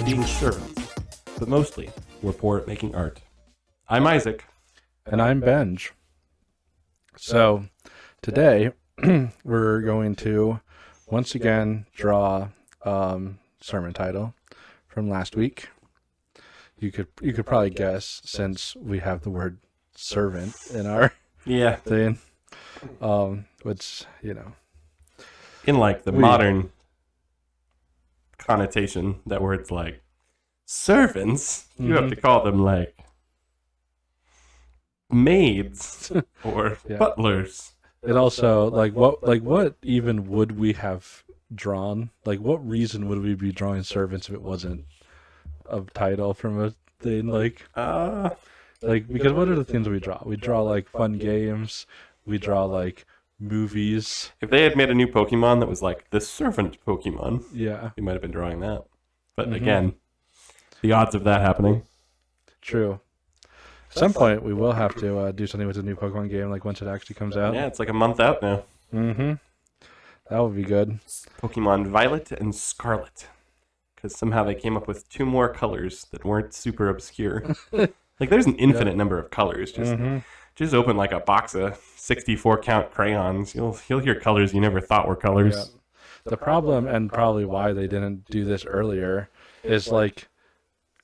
being servants, but mostly we're poor at making art. I'm Isaac. And I'm Benj. So today we're going to once again draw sermon title from last week. You could probably guess since we have the word servant in our thing. Which, in like the modern connotation, that word's like servants, you have to call them like maids or butlers. It also what even would we have drawn? Like, what reason would we be drawing servants if it wasn't a title from a thing? Because what are the things we draw? We draw like fun games. We draw like movies. If they had made a new Pokemon that was like the servant Pokemon, we might have been drawing that. But again, the odds of that happening. True. At some point, we will have to do something with the new Pokemon game, like once it actually comes out. Yeah, it's like a month out now. That would be good. Pokemon Violet and Scarlet. Because somehow they came up with 2 more colors that weren't super obscure. Like, there's an infinite number of colors. Just open like a box of 64 count crayons. You'll hear colors you never thought were colors. Yeah. The problem, and probably why they didn't do this earlier, is like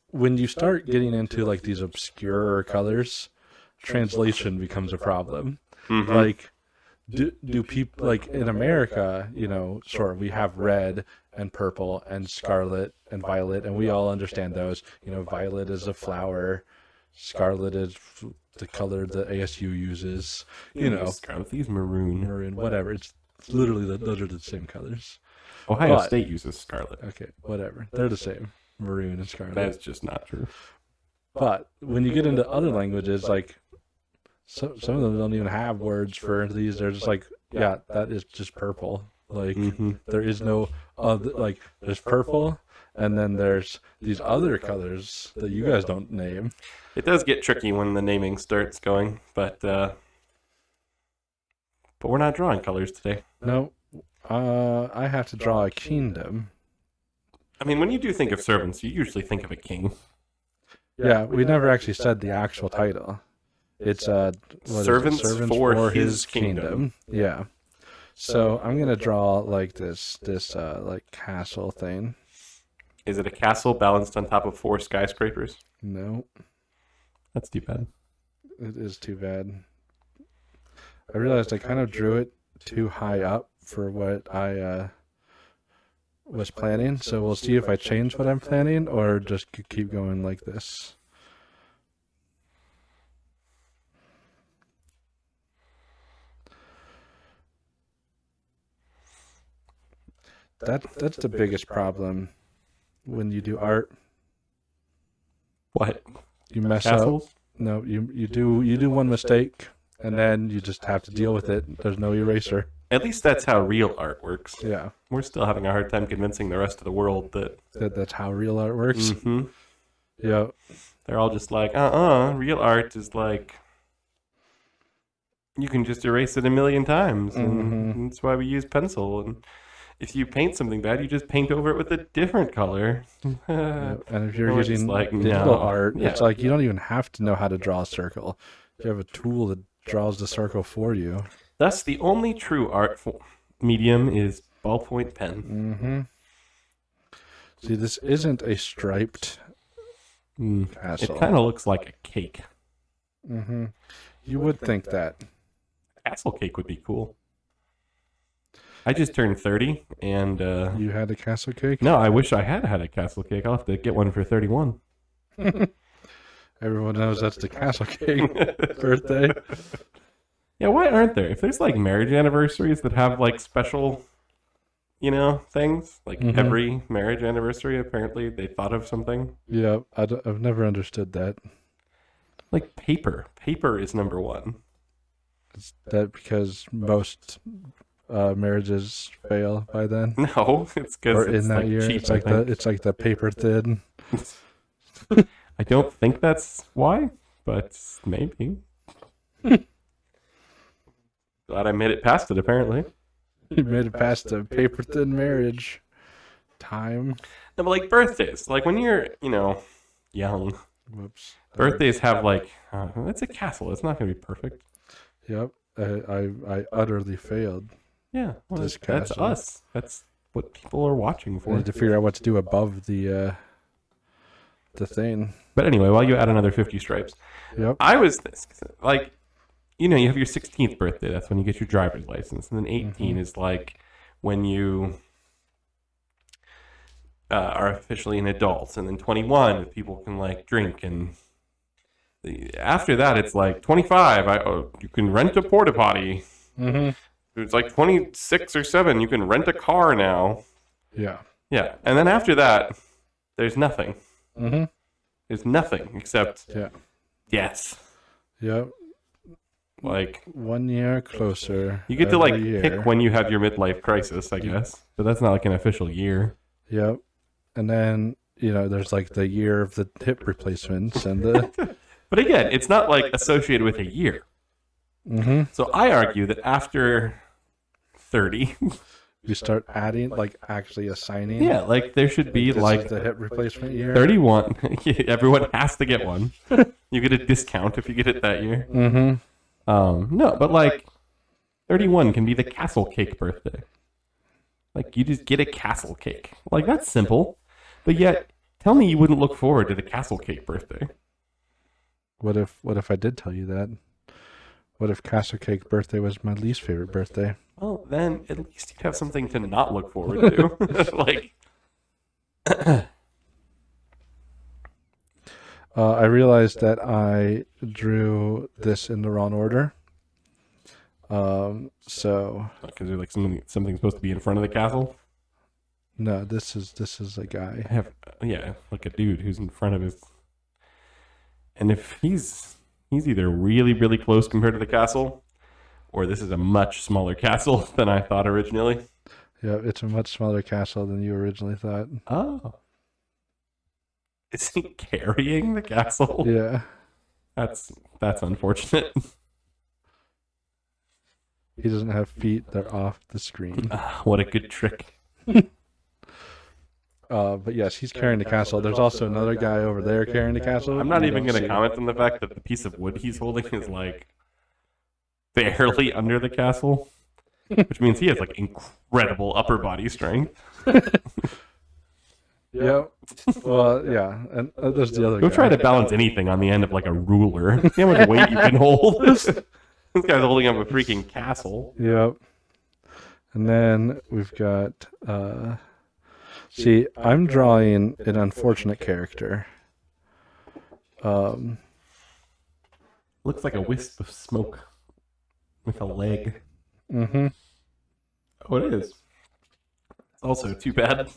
when you start getting into like these obscure colors, translation becomes a problem. Like, do people, like in America, sure, we have red and purple and scarlet and violet, and we all understand those. Violet is a flower, scarlet is the color the ASU uses. Scarlet, use maroon, whatever. It's literally those are the same colors. Ohio State uses scarlet. Okay, whatever. They're the same, maroon and scarlet. That's just not true. But when you get into other languages, like some of them don't even have words for these. They're just like, that is just purple. Like there is no other. Like there's purple, and then there's these other colors that you guys don't name. It does get tricky when the naming starts going, but we're not drawing colors today. No, I have to draw a kingdom. I mean, when you do think of servants, you usually think of a king. Yeah, we never actually said the actual title. It's servants for his kingdom. Yeah. So I'm gonna draw like this like castle thing. Is it a castle balanced on top of 4 skyscrapers? No. That's too bad. It is too bad. I realized I kind of drew it too high up for what I was planning. So we'll see if I change what I'm planning or just keep going like this. That's the biggest problem when you do art. What? You mess Castles? up. No, you do one mistake and then you just have to deal with it. There's no eraser. At least that's how real art works. Yeah. We're still having a hard time convincing the rest of the world that that's how real art works. Yeah. They're all just like, real art is like you can just erase it a million times. And that's why we use pencil. And if you paint something bad, you just paint over it with a different color. And if you're using like, digital art, it's like you don't even have to know how to draw a circle. You have a tool that draws the circle for you. Thus, the only true art medium is ballpoint pen. See, this isn't a striped castle. It kind of looks like a cake. You would think that. Castle cake would be cool. I just turned 30, and you had a castle cake? No, I wish I had a castle cake. I'll have to get one for 31. Everyone knows that's the castle cake birthday. Yeah, why aren't there? If there's like marriage anniversaries that have like special, things, like every marriage anniversary, apparently they thought of something. Yeah, I've never understood that. Like paper. Paper is number 1. Is that because most marriages fail by then? No, it's because in that year, cheap, it's like the paper thin. I don't think that's why, but maybe. Glad I made it past it, apparently. You made it past the paper thin marriage. time. No, but like birthdays, like when you're, young, Whoops. birthdays have like, it's a castle. It's not going to be perfect. Yep. I utterly failed. Yeah, well, This that's castle. us. That's what people are watching I for. need to figure out what to do above the thing. But anyway, while you add another 50 stripes, Yep. I was like, you have your 16th birthday. That's when you get your driver's license, and then 18 is like when you are officially an adult, and then 21 people can like drink, and after that it's like 25. You can rent a porta potty. Mm-hmm. It's like 26 or 7. You can rent a car now. Yeah. Yeah, and then after that, there's nothing. Mm-hmm. There's nothing except Yeah. yes. Yep. Like 1 year closer. you get to like every year. pick when you have your midlife crisis, I guess, but that's not like an official year. Yep. And then, there's like the year of the hip replacements and the. But again, it's not like associated with a year. Mm-hmm. So I argue that after 30, You start adding, like actually assigning. yeah, like there should be This like is the hip replacement year. 31. Everyone has to get one. You get a discount if you get it that year. Mm-hmm. No, but like 31 can be the castle cake birthday. Like you just get a castle cake. Like that's simple. But yet, tell me you wouldn't look forward to the castle cake birthday. What if I did tell you that? What if Castle Cake birthday was my least favorite birthday? Well, then at least you'd have something to not look forward to. Like, I realized that I drew this in the wrong order. So because there's like something supposed to be in front of the castle. no, this is a guy. I have, like a dude who's in front of his. And if he's either really, really close compared to the castle, or this is a much smaller castle than I thought originally. Yeah, it's a much smaller castle than you originally thought. Oh. Is he carrying the castle? Yeah. That's unfortunate. He doesn't have feet, they're off the screen. What a good trick. But yes, he's carrying the castle. There's also another guy over there carrying the castle. I'm not You even don't going see to him. comment on the fact that the piece of wood he's holding is like barely under the castle, which means he has like incredible upper body strength. Yep. Well, yeah, and there's the other Go guy. try to balance anything on the end of like a ruler. See how much weight you can hold. This guy's holding up a freaking castle. Yep. And then we've got see, I'm drawing an unfortunate character. Looks like a wisp of smoke with a leg. Mm-hmm. Oh, it is. It's also too bad.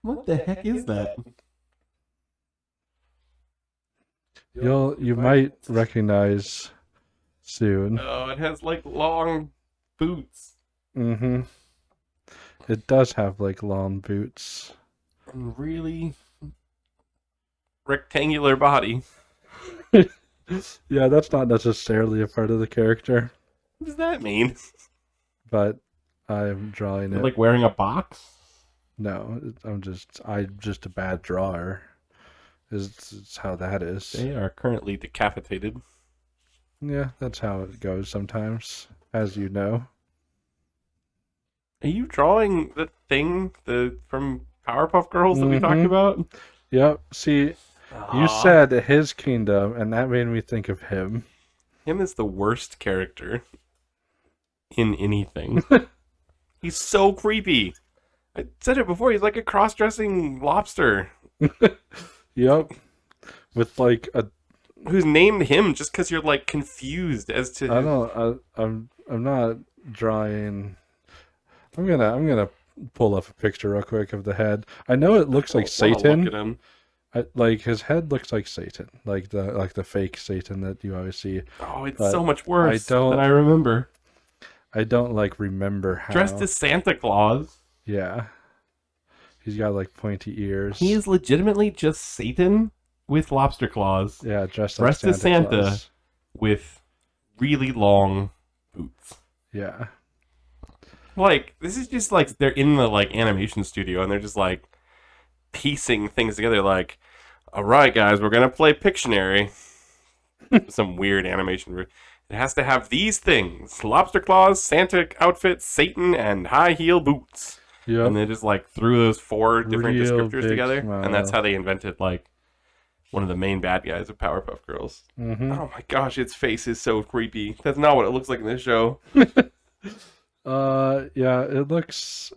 What the heck is that? You might recognize soon. Oh, it has like long boots Mm-hmm. It does have like long boots. and really rectangular body. Yeah, that's not necessarily a part of the character, What does that mean? but I'm drawing it. Like wearing a box? No, I'm just a bad drawer. Is how that is. They are currently decapitated. Yeah, that's how it goes sometimes, as you know. Are you drawing the thing from Powerpuff Girls that we talked Mhm. about? Yep. See, you said his kingdom, and that made me think of him. Him is the worst character in anything. He's so creepy. I said it before. He's like a cross-dressing lobster Yep. With like a, who's named him just because you're like confused as to. I'm not drawing. I'm gonna pull up a picture real quick of the head. I know it looks like I wanna Satan. Look at him. Like his head looks like Satan, like the fake Satan that you always see. Oh, it's But so much worse I don't- than I remember. I don't like remember how. Dressed as Santa Claus. Yeah. He's got like pointy ears. He is legitimately just Satan with lobster claws, yeah, dressed dressed like as Santa. Claus. with really long boots. Yeah. Like, this is just like they're in the like animation studio and they're just like piecing things together. Like, all right, guys, we're gonna play Pictionary. Some weird animation. It has to have these things: lobster claws, Santa outfit, Satan, and high heel boots. Yeah. And they just like threw those 4 different Real descriptors big together, smile. and that's how they invented like one of the main bad guys of Powerpuff Girls. Mm-hmm. Oh my gosh, its face is so creepy. That's not what it looks like in this show. Yeah, it looks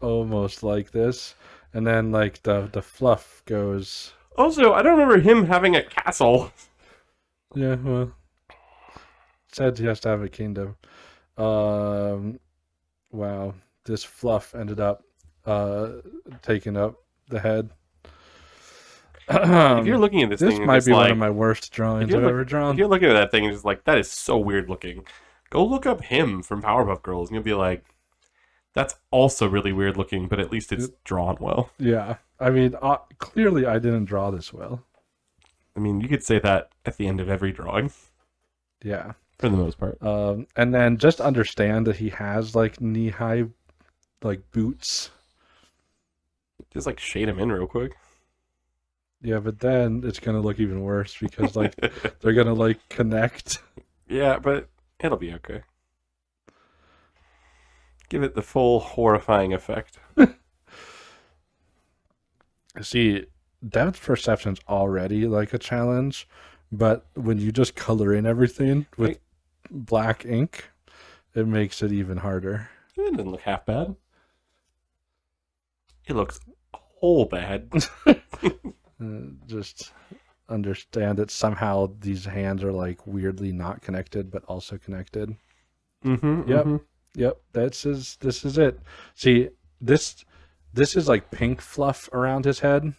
almost like this, and then like the fluff goes. Also, I don't remember him having a castle. Yeah, well, said he has to have a kingdom. Wow, this fluff ended up taking up the head. If you're looking at this This thing, might it's be like, one of my worst drawings I've ever if drawn. you're looking at that thing and just like, that is so weird looking. Go look up him from Powerpuff Girls, and you'll be like, that's also really weird looking, but at least it's drawn well. Yeah, I mean, clearly I didn't draw this well. I mean, you could say that at the end of every drawing, Yeah. for the most part. And then just understand that he has like knee-high like boots. Just like shade him in real quick. Yeah, but then it's gonna look even worse because like they're gonna like connect. Yeah, but it'll be okay. Give it the full horrifying effect. See, depth perception's already like a challenge, but when you just color in everything with Right. black ink, it makes it even harder. It doesn't look half bad. It looks whole bad. Just understand that somehow these hands are like weirdly not connected, but also connected. Mm-hmm. Yep. Mm-hmm. Yep, this is it. See, this is like pink fluff around his head.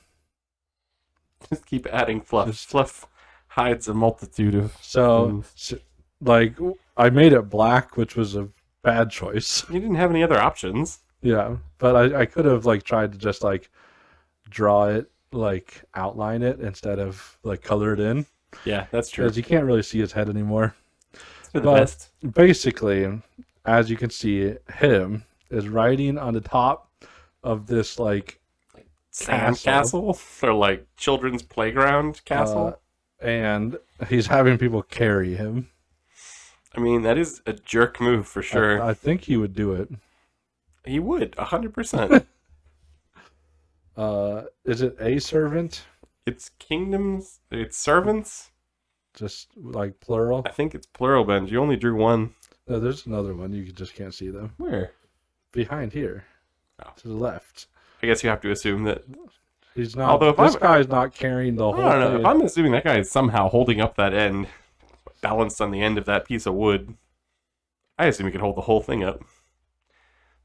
Just keep adding fluff. Just- Fluff hides a multitude of So, things. like, I made it black, which was a bad choice. You didn't have any other options. Yeah, but I could have like tried to just like draw it, like outline it instead of like color it in, Yeah, that's true. because you can't really see his head anymore. It's for the but- best. Basically, as you can see, him is riding on the top of this like Sand castle or like children's playground castle. and he's having people carry him. I mean, that is a jerk move for sure. I think he would do it. He would 100%. Is it a servant? It's kingdoms. It's servants. Just like plural? I think it's plural, Benj. You only drew one. No, there's another one. You just can't see them. Where? Behind here. Oh. To the left. I guess you have to assume that. He's not. Although if this I'm- guy's not carrying the I whole don't know. thing. If I'm assuming that guy is somehow holding up that end, balanced on the end of that piece of wood, I assume he could hold the whole thing up.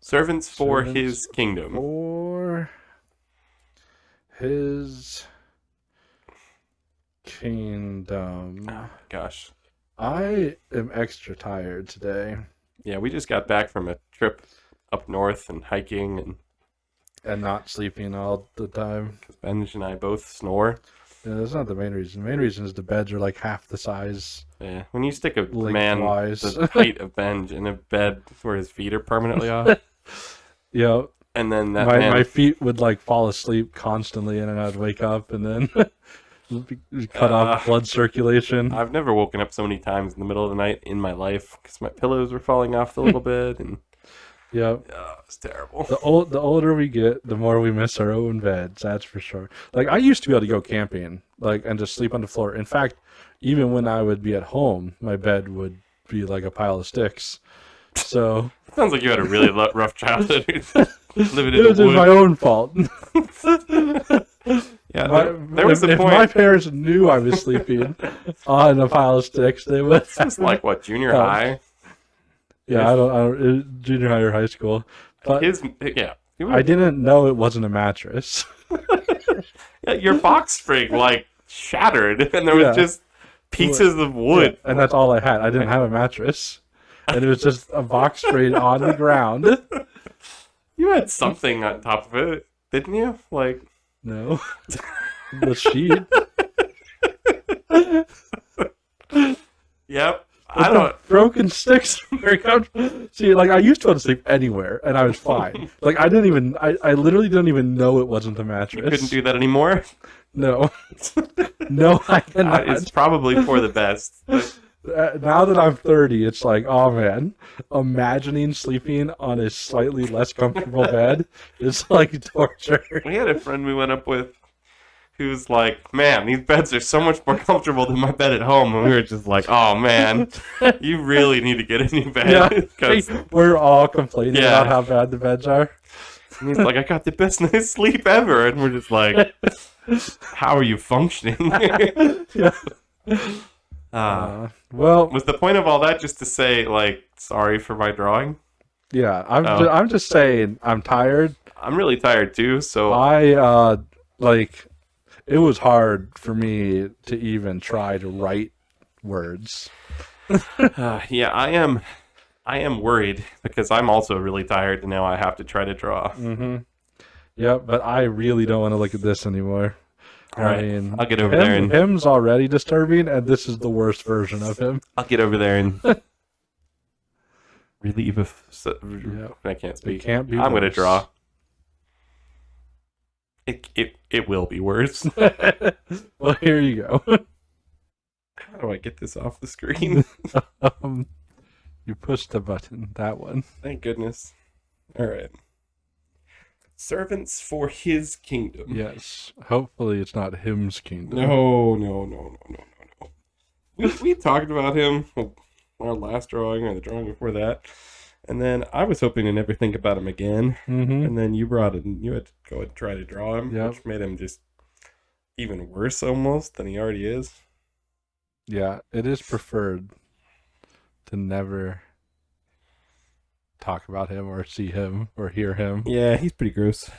Servants for Servants his kingdom. For his kingdom. Oh, gosh. I am extra tired today. Yeah, we just got back from a trip up north and hiking, And not sleeping all the time. because Benj and I both snore. Yeah, that's not the main reason. The main reason is the beds are like half the size. Yeah, when you stick a man Lengthwise. the height of Benj in a bed where his feet are permanently off, Yeah, and then that my, man, my feet would like fall asleep constantly, and then I'd wake up and then cut off blood circulation. I've never woken up so many times in the middle of the night in my life because my pillows were falling off a little bit, and Yeah, it's terrible. the older we get, the more we miss our own beds. That's for sure. Like I used to be able to go camping, like and just sleep on the floor. In fact, even when I would be at home, my bed would be like a pile of sticks. So Sounds like you had a really rough childhood. Living it in was the my woods. own fault. Yeah, there was a if point. my parents knew I was sleeping on a pile of sticks, they would. It's just like what, junior Oh. high? Yeah, I don't junior high or high school, but Yeah. I didn't know it wasn't a mattress. Yeah, your box spring like shattered, and there was Yeah. just pieces of wood. And that's all I had. I didn't have a mattress, and it was just a box spring on the ground. You had something on top of it, didn't you? Like, No, the sheet. yep. I don't. Broken sticks. Very comfortable. See, like, I used to want to sleep anywhere, and I was fine. Like, I literally didn't even know it wasn't the mattress. You couldn't do that anymore? No. No, I cannot. It's probably for the best. Now that I'm 30, it's like, oh man, imagining sleeping on a slightly less comfortable bed is like torture. We had a friend we went up with who's like, man, these beds are so much more comfortable than my bed at home. And we were just like, oh man, you really need to get a new bed. Yeah, 'Cause- we're all complaining Yeah. about how bad the beds are. and he's like, I got the best night's sleep ever. And we're just like, how are you functioning? Yeah. Well, Was the point of all that just to say, like, sorry for my drawing? yeah, Oh. I'm just saying, I'm tired. I'm really tired too, so It was hard for me to even try to write words. yeah, I am worried because I'm also really tired and now I have to try to draw. Mm-hmm. Yep, but I really don't want to look at this anymore. All right, I mean, I'll get over there and him's already disturbing, and this is the worst version of him. I'll get over there and relieve Yep. I can't It speak. can't be I'm gonna worse. draw. It will be worse. Well, here you go. How do I get this off the screen? You push the button, that one. Thank goodness. All right. Servants for his kingdom. Yes. Hopefully it's not him's kingdom. No. We talked about him on our last drawing or the drawing before that, and then I was hoping to never think about him again. Mm-hmm. And then you brought it, and you had to go and try to draw him, Yep. which made him just even worse almost than he already is. Yeah, it is preferred to never talk about him or see him or hear him. Yeah, he's pretty gross.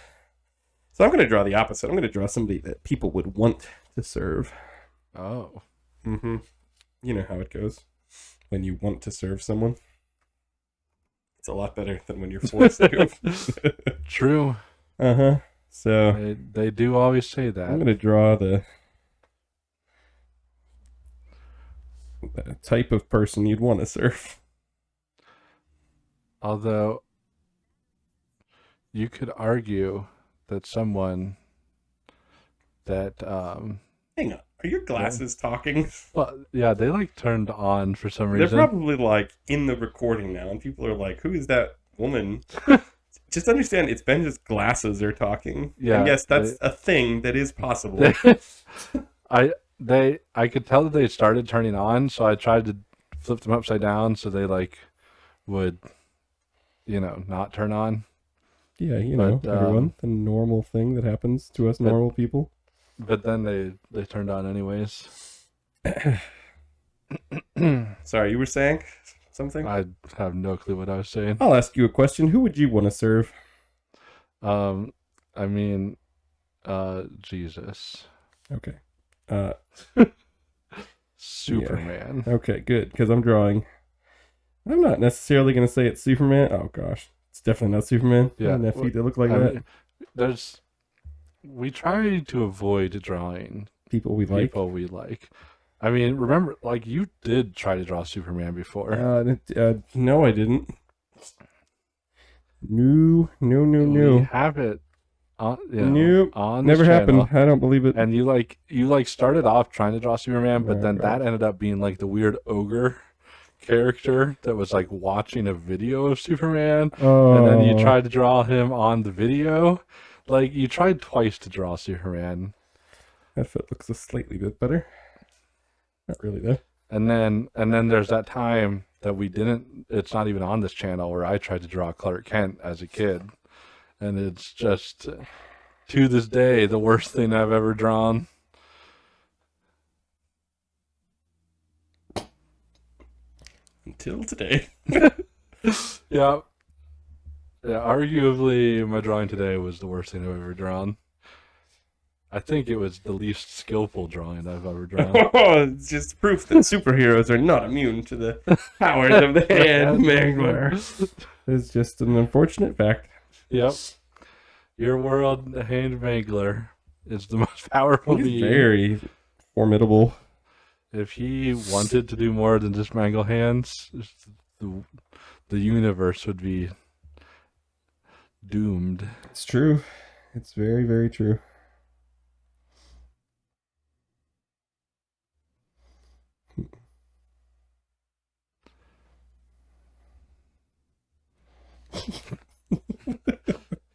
So I'm going to draw the opposite. I'm going to draw somebody that people would want to serve. Oh. Mm-hmm. You know how it goes when you want to serve someone. It's a lot better than when you're forced to. True. Uh-huh. So They do always say that. I'm going to draw the type of person you'd want to serve. Although you could argue that someone that Hang on. Are your glasses talking? well, yeah, they like turned on for some They're reason. probably like in the recording now, and people are like, "Who is that woman?" Just understand, it's Benja's glasses are talking. Yeah, and yes, that's a thing that is possible. I could tell that they started turning on, so I tried to flip them upside down so they like would, not turn on. Yeah, But, everyone, the normal thing that happens to us normal people. But then they turned on anyways. Sorry, you were saying something? I have no clue what I was saying. I'll ask you a question. Who would you want to serve? I mean, Jesus, Okay. Superman. Okay, good, because I'm drawing. I'm not necessarily going to say it's Superman. Oh, gosh. It's definitely not Superman. Yeah, Doesn't have feet that look like I that. mean, we try to avoid drawing People we like. people we like. I mean, remember, like, you did try to draw Superman before. No, I didn't. No. We have it on, Nope. on Never this channel. happened. I don't believe it. And you started off trying to draw Superman, but Oh, then God. that ended up being like the weird ogre character that was like watching a video of Superman, and then you tried to draw him on the video. Like, you tried twice to draw Superman, That foot looks a slightly bit better. Not really, though. and then there's that time that we didn't. It's not even on this channel where I tried to draw Clark Kent as a kid, and it's just to this day the worst thing I've ever drawn. Until today. Yeah. Yeah, arguably my drawing today was the worst thing I've ever drawn. I think it was the least skillful drawing I've ever drawn. Oh, it's just proof that superheroes are not immune to the powers of the hand mangler. It's just an unfortunate fact. Yep. Your world, the hand mangler, is the most powerful He's being. very formidable. If he wanted to do more than just mangle hands, the universe would be doomed. It's true. It's very, very true.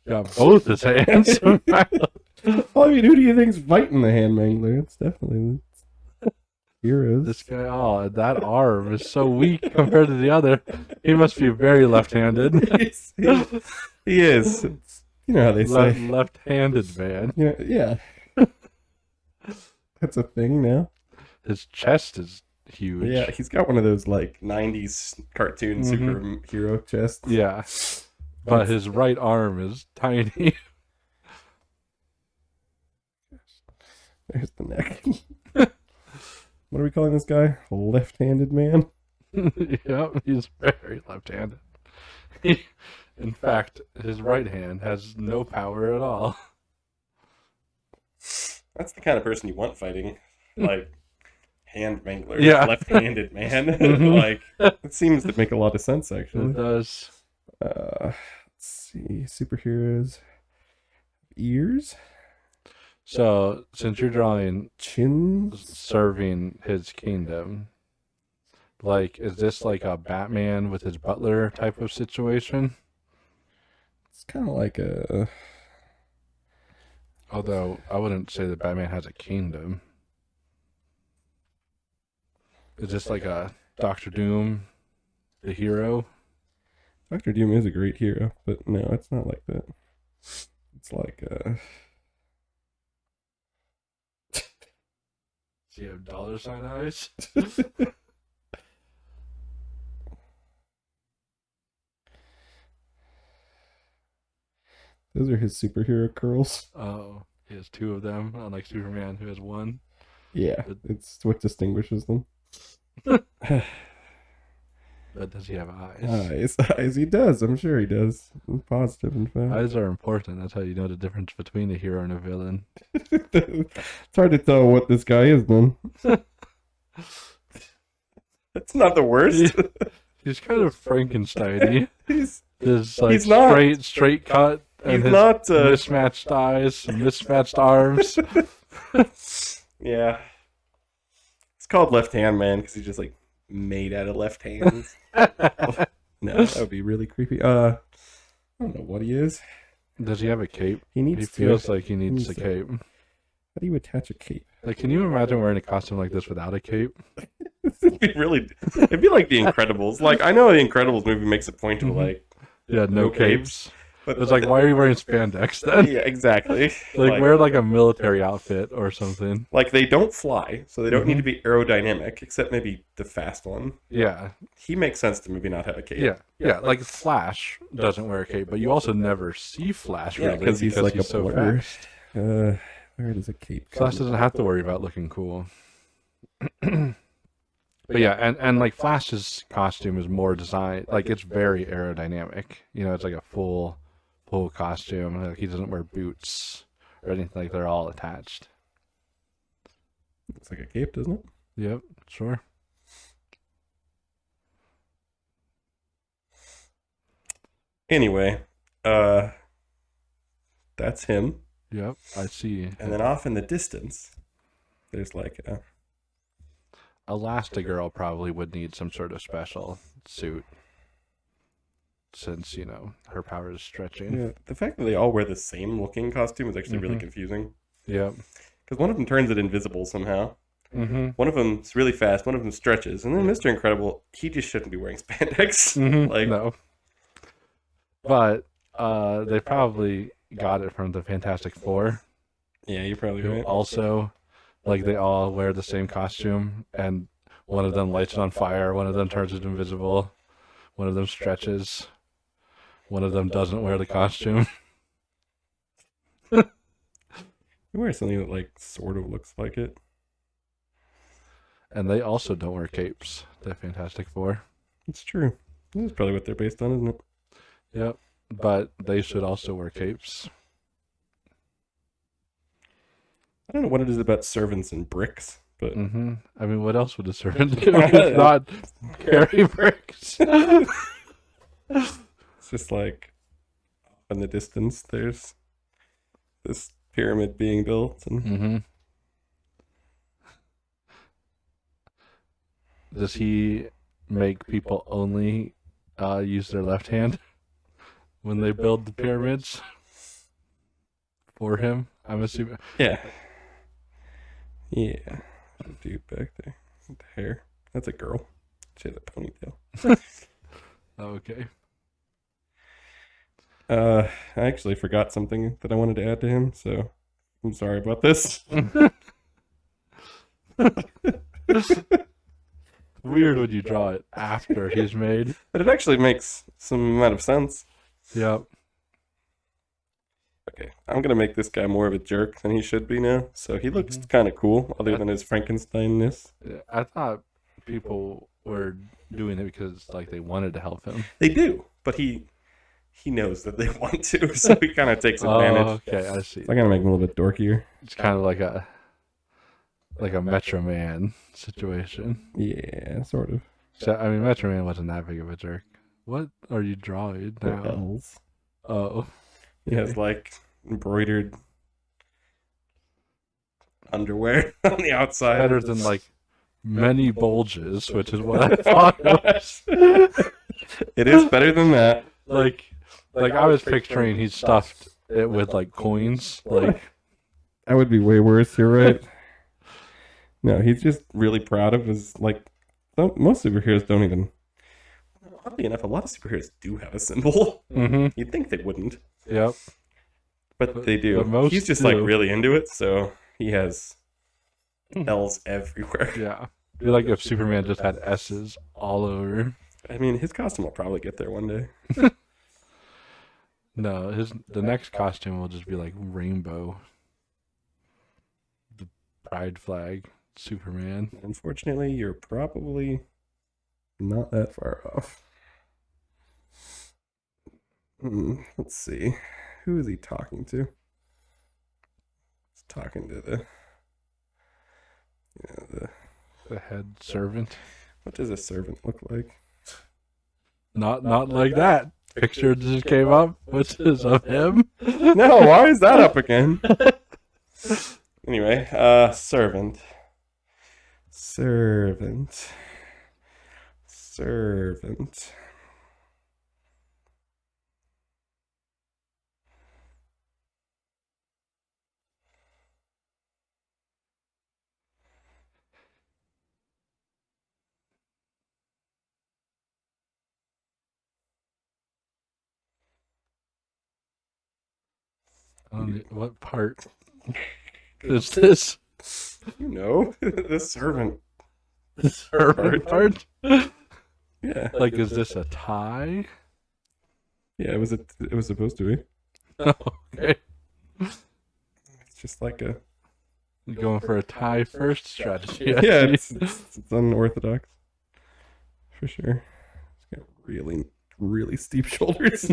Got both his hands. Well, I mean, who do you think's fighting the hand mangler? It's definitely heroes. This guy, oh, that arm is so weak compared to the other. He must be very left-handed. He is. You know how they say. Left-handed man. Yeah. That's a thing now. His chest is huge. Yeah, he's got one of those like 90s cartoon superhero chests. Yeah. But his right arm is tiny. There's the neck. What are we calling this guy? A left-handed man? Yep, he's very left-handed. In fact, his right hand has no power at all. That's the kind of person you want fighting. Like, hand mangler. Yeah. Left-handed man. Like, it seems to make a lot of sense, actually. It does. Let's see. Superheroes. Ears? So, since you're drawing Chins? serving his kingdom, like, is this like a Batman with his butler type of situation? It's kind of like a... Although, I wouldn't say that Batman has a kingdom. Is this like a Doctor Doom, the hero? Dr. Doom is a great hero, but no, it's not like that. It's like Does he have dollar sign eyes? Those are his superhero curls. Oh, he has two of them, unlike Superman, who has one. Yeah, it's what distinguishes them. But does he have eyes? Eyes, he does. I'm sure he does. Positive, in fact. Eyes are important. That's how you know the difference between a hero and a villain. It's hard to tell what this guy is, then. That's not the worst. He's kind of Frankenstein-y. He's like not. straight cut, and He's his not. mismatched eyes, and mismatched arms. Yeah. It's called Left Hand Man because he's just like made out of left hands. No, that would be really creepy. I don't know what he is. Does he have a cape? He feels like he needs a cape. How do you attach a cape? Like, can you imagine wearing a costume like this without a cape? It'd be like The Incredibles. Like, I know the Incredibles movie makes a point of like, Yeah, no capes. but It's like, why are you wearing spandex then? Yeah, exactly. Like, wear like a military outfit or something. Like, they don't fly, so they don't need to be aerodynamic, except maybe the fast one. Yeah, He makes sense to maybe not have a cape. yeah. Like Flash doesn't wear a cape, but you also never see Flash Yeah, really because he's like a so blur. fast. Where does a cape come? Flash doesn't have to worry about looking cool. But yeah, and like Flash's costume is more designed, like it's very aerodynamic. You know, it's like a full costume. Like he doesn't wear boots or anything. Like they're all attached. Looks like a cape, doesn't it? Yep, sure. Anyway, that's him. Yep, I see. And then off in the distance, there's like a... Elastigirl probably would need some sort of special suit, since, you know, her power is stretching. Yeah, the fact that they all wear the same looking costume is actually really confusing. Yep. Because one of them turns it invisible somehow. Mm-hmm. One of them's really fast. One of them stretches. And then Mr. Incredible, he just shouldn't be wearing spandex. Like, No. But they probably got it from the Fantastic Four. yeah, you're probably Who right. also, like, they all wear the same costume, and one of them lights it on fire, one of them turns it invisible, one of them stretches, one of them doesn't wear the costume. You wear something that, like, sort of looks like it. And they also don't wear capes, the Fantastic Four. It's true. This is probably what they're based on, isn't it? Yep. But they should also wear capes. I don't know what it is about servants and bricks. But I mean, what else would a servant do if not carry bricks? it's just like in the distance, there's this pyramid being built, and Does he make people only use their left hand when they build the pyramids for him? I'm assuming. yeah. Dude back there with the hair. That's a girl. She has a ponytail. Okay. I actually forgot something that I wanted to add to him, so I'm sorry about this. Weird when you draw it after he's made. But it actually makes some amount of sense. Yep. Okay, I'm gonna make this guy more of a jerk than he should be now. So he looks kind of cool, other than his Frankenstein-ness. I thought people were doing it because like they wanted to help him. They do, but he knows that they want to, so he kind of takes advantage. Oh, okay, I see. So I gotta make him a little bit dorkier. It's kind of like a Metro Man situation. Yeah, sort of. So, I mean, Metro Man wasn't that big of a jerk. What are you drawing now? L's. Oh, He has like embroidered underwear on the outside. better than like many bulges, which is what I thought it was. It is better than that. Like I was picturing he stuffed it with like coins. Like, That would be way worse. You're right. No, he's just really proud of his, like, most superheroes don't even. Oddly enough, a lot of superheroes do have a symbol. You'd think they wouldn't, Yep. but they do. but most He's just do. like really into it, so he has L's everywhere. Yeah. Be like if Superman just had S's all over. I mean, his costume will probably get there one day. No, the next costume will just be like rainbow. The pride flag, Superman. Unfortunately, you're probably not that far off. Let's see. Who is he talking to? He's talking to The head servant. what does a servant look like? Not like that. Picture just came up, which is of him. No, why is that up again? Anyway, servant. What part is this? You know, the servant. The servant part? Yeah. Like, is this a tie? Yeah, it was supposed to be. Okay. It's just like a Going for a tie first strategy. I yeah, see. it's unorthodox for sure. It's got really, really steep shoulders.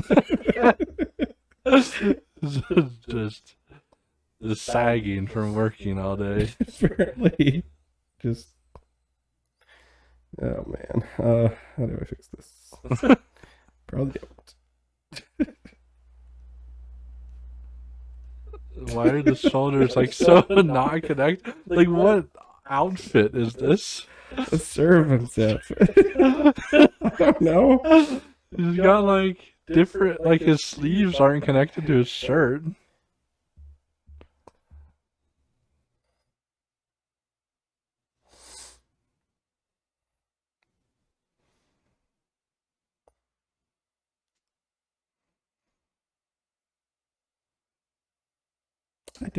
just sagging from working all day. Apparently, just oh man, how do I fix this? Probably don't. Why are the shoulders like so not connected? Like, what outfit is this? A servant's outfit. I don't know. He's got like different, like his sleeves aren't connected to his shirt. I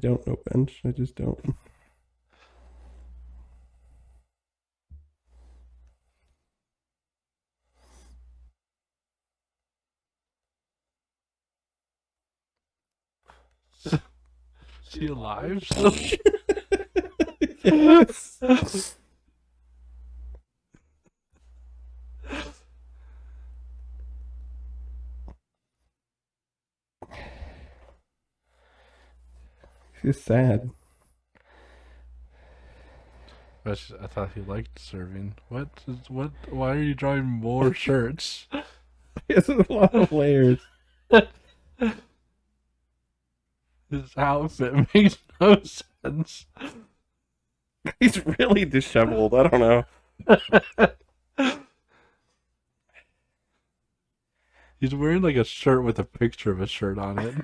don't know bench. I just don't. Is he alive still? Yes. He's sad. I thought he liked serving. What? Why are you drawing more shirts? It's a lot of layers. His outfit makes no sense. He's really disheveled. I don't know. He's wearing like a shirt with a picture of a shirt on it.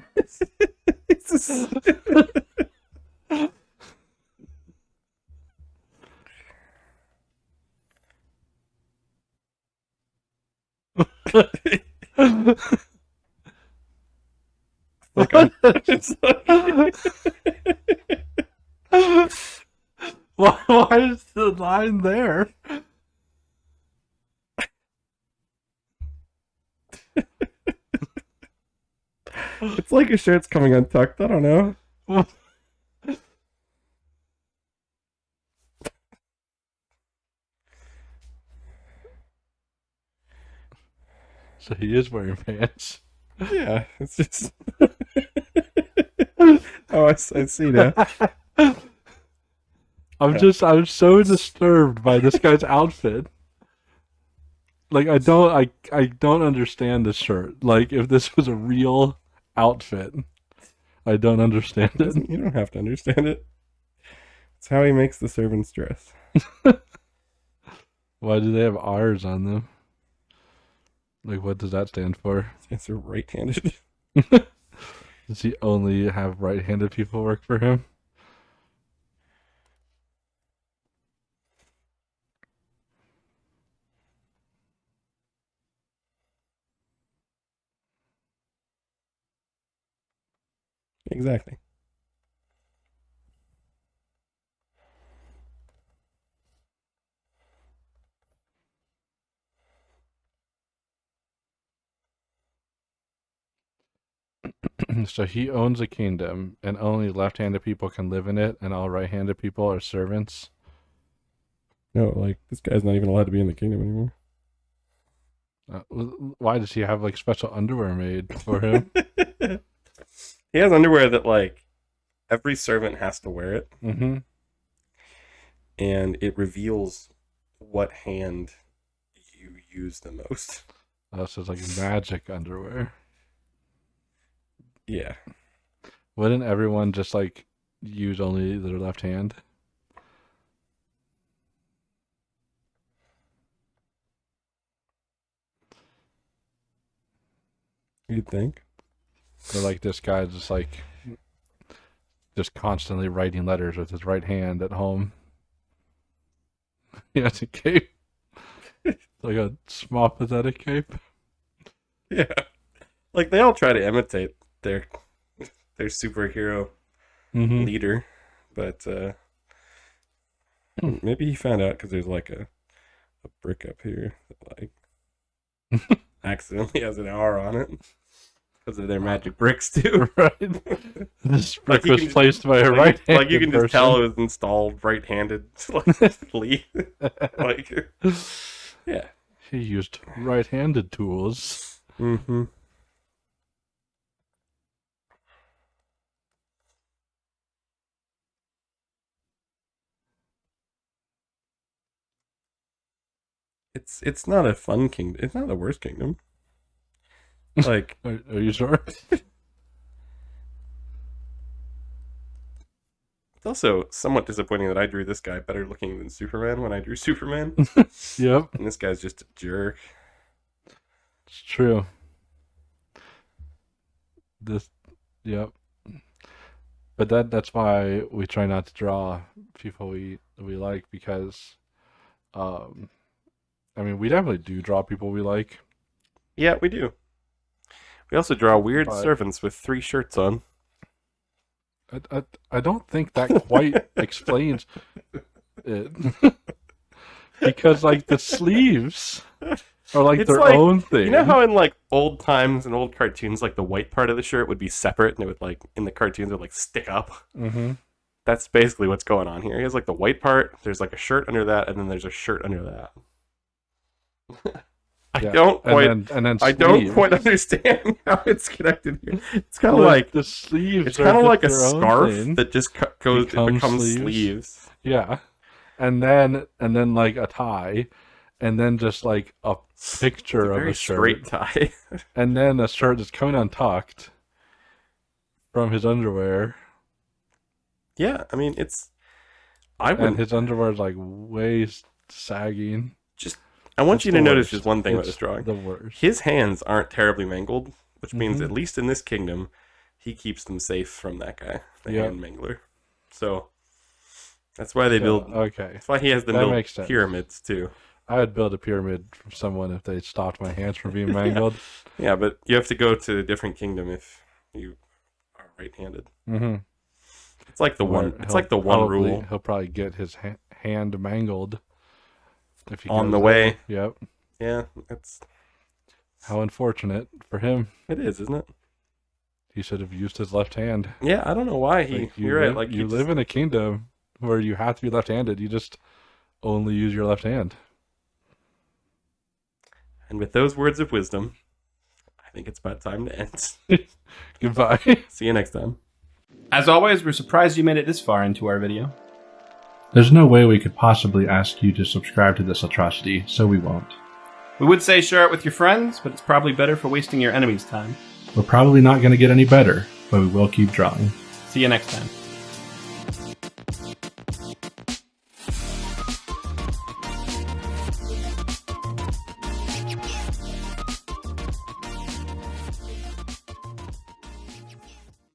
Why is the line there? It's like his shirt's coming untucked. I don't know. So he is wearing pants. Yeah, it's just. Oh, I see now. I'm so disturbed by this guy's outfit. Like I don't understand this shirt. Like if this was a real outfit, I don't understand it. You don't have to understand it. It's how he makes the servants dress. Why do they have R's on them? Like what does that stand for? It's right-handed. Does he only have right-handed people work for him? Exactly. So he owns a kingdom, and only left-handed people can live in it, and all right-handed people are servants. No, like this guy's not even allowed to be in the kingdom anymore. Why does he have like special underwear made for him? He has underwear that like every servant has to wear it, Mm-hmm. and it reveals what hand you use the most. Oh, so it's like magic underwear. Yeah. Wouldn't everyone just like use only their left hand? You'd think. Or like this guy just constantly writing letters with his right hand at home. He has a cape. Like a small pathetic cape. Yeah. Like they all try to imitate their superhero leader, but maybe he found out because there's like a brick up here that like accidentally has an R on it because of their magic bricks too. Right. This brick Like was placed by a right-handed like you can just person. tell it was installed right-handed. Like, yeah. He used right-handed tools. Mm-hmm. It's not a fun kingdom. It's not the worst kingdom. Like, Are you sure? it's also somewhat disappointing that I drew this guy better looking than Superman when I drew Superman. Yep, And this guy's just a jerk. it's true. Yep. But that's why we try not to draw people we like because, I mean, we definitely do draw people we like. Yeah, we do. We also draw weird But- servants with 3 shirts on. I don't think that quite explains it. Because like the sleeves are like It's their like- own thing. You know how in like old times and old cartoons, like the white part of the shirt would be separate, and it would like in the cartoons it would like stick up. Mm-hmm. That's basically what's going on here. He has like the white part. There's like a shirt under that, and then there's a shirt under that. I don't quite understand how it's connected here. It's kind of like the sleeves. it's kind of like a their own scarf thing. that just becomes sleeves. Yeah. and then like a tie, and then just like a picture of Very a shirt, straight tie. and then a shirt that's coming untucked from his underwear. Yeah, I mean, And his underwear is like way sagging. I want It's you to the notice worst. just one thing about It's this drawing. The worst. His hands aren't terribly mangled, which means Mhm. at least in this kingdom, he keeps them safe from that guy, the Yep. hand mangler. So that's why they build. Okay. That's why he has them That build makes sense. pyramids too. I would build a pyramid for someone if they stopped my hands from being mangled. Yeah, but you have to go to a different kingdom if you are right-handed. Mm-hmm. It's like the one. It's like the one rule He'll probably get his hand mangled if he on goes the there. way. Yep. Yeah, How unfortunate for him. it is, isn't it? He should have used his left hand. Yeah, I don't know why Like, You're right. Like you live in a kingdom where you have to be left-handed. You just only use your left hand. And with those words of wisdom, I think it's about time to end. Goodbye. See you next time. As always, we're surprised you made it this far into our video. There's no way we could possibly ask you to subscribe to this atrocity, so we won't. We would say share it with your friends, but it's probably better for wasting your enemy's time. We're probably not going to get any better, but we will keep drawing. See you next time.